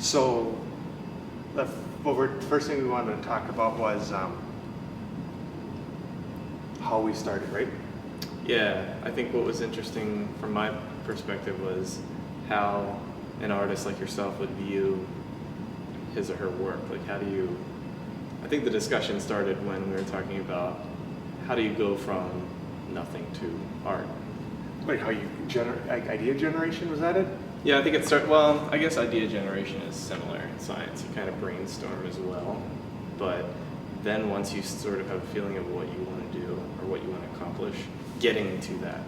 So, first thing we wanted to talk about was how we started, right? Yeah, I think what was interesting from my perspective was how an artist like yourself would view his or her work. Like, I think the discussion started when we were talking about how do you go from nothing to art. Like how you idea generation, was that it? Yeah, I think I guess idea generation is similar in science. You kind of brainstorm as well. But then once you sort of have a feeling of what you want to do or what you want to accomplish, getting to that.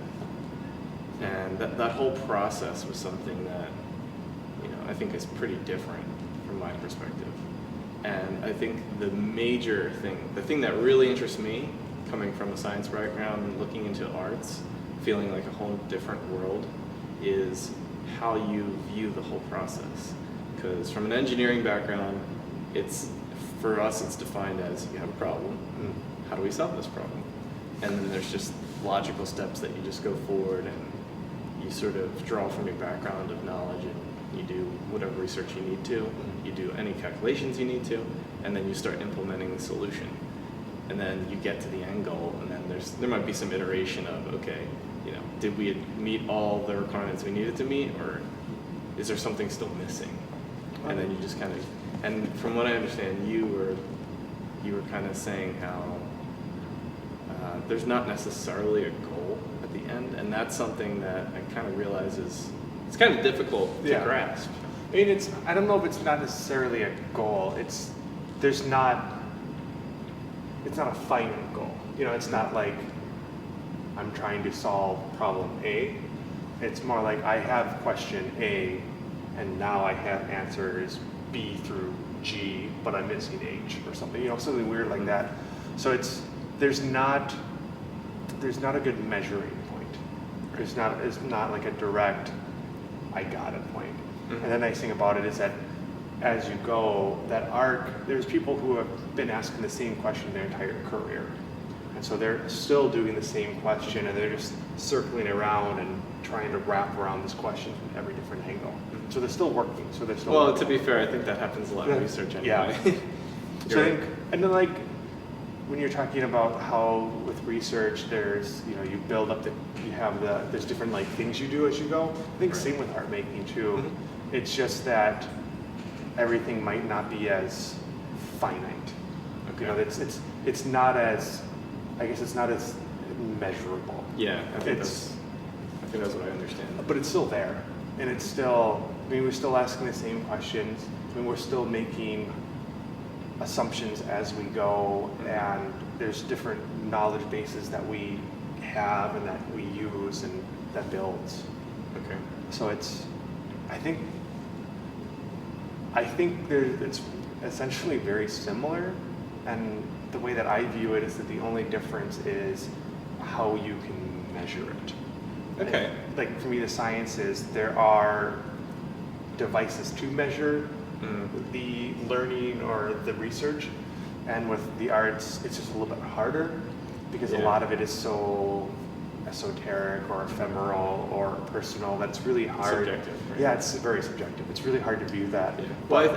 And that whole process was something that, I think is pretty different from my perspective. And I think the thing that really interests me, coming from a science background and looking into arts, feeling like a whole different world, is how you view the whole process. Because from an engineering background, for us it's defined as you have a problem, how do we solve this problem? And then there's just logical steps that you just go forward and you sort of draw from your background of knowledge and you do whatever research you need to, you do any calculations you need to, and then you start implementing the solution. And then you get to the end goal, and then there might be some iteration of, okay, did we meet all the requirements we needed to meet, or is there something still missing? And then you just kind of, and from what I understand, you were kind of saying how there's not necessarily a goal at the end, and that's something that I kind of realize it's kind of difficult to grasp. I mean, I don't know if it's not necessarily a goal. It's not a finite goal. It's not like I'm trying to solve problem A. It's more like I have question A, and now I have answers B through G, but I'm missing H or something. Something weird like that. So there's not a good measuring point. It's not like a direct I got it point. Mm-hmm. And the nice thing about it is that as you go, that arc, there's people who have been asking the same question their entire career. And so they're still doing the same question, and they're just circling around and trying to wrap around this question from every different angle. Mm-hmm. So they're still working. To be fair, I think that happens a lot in research anyway. Yeah. So I think, and then like, when you're talking about how with research there's, you build up there's different like things you do as you go. I think same with art making too. Mm-hmm. It's just that everything might not be as finite. Okay. It's not as, I guess it's not as measurable. Yeah, I think that's what I understand. But it's still there. And it's still, we're still asking the same questions. We're still making assumptions as we go, and there's different knowledge bases that we have and that we use and that builds. Okay. So I think it's essentially very similar, and the way that I view it is that the only difference is how you can measure it. Okay. Like for me, the science is there are devices to measure the learning or the research, and with the arts, it's just a little bit harder because a lot of it is so esoteric or ephemeral or personal that it's really hard. Subjective. Right? Yeah, it's very subjective. It's really hard to view that. Yeah. Well,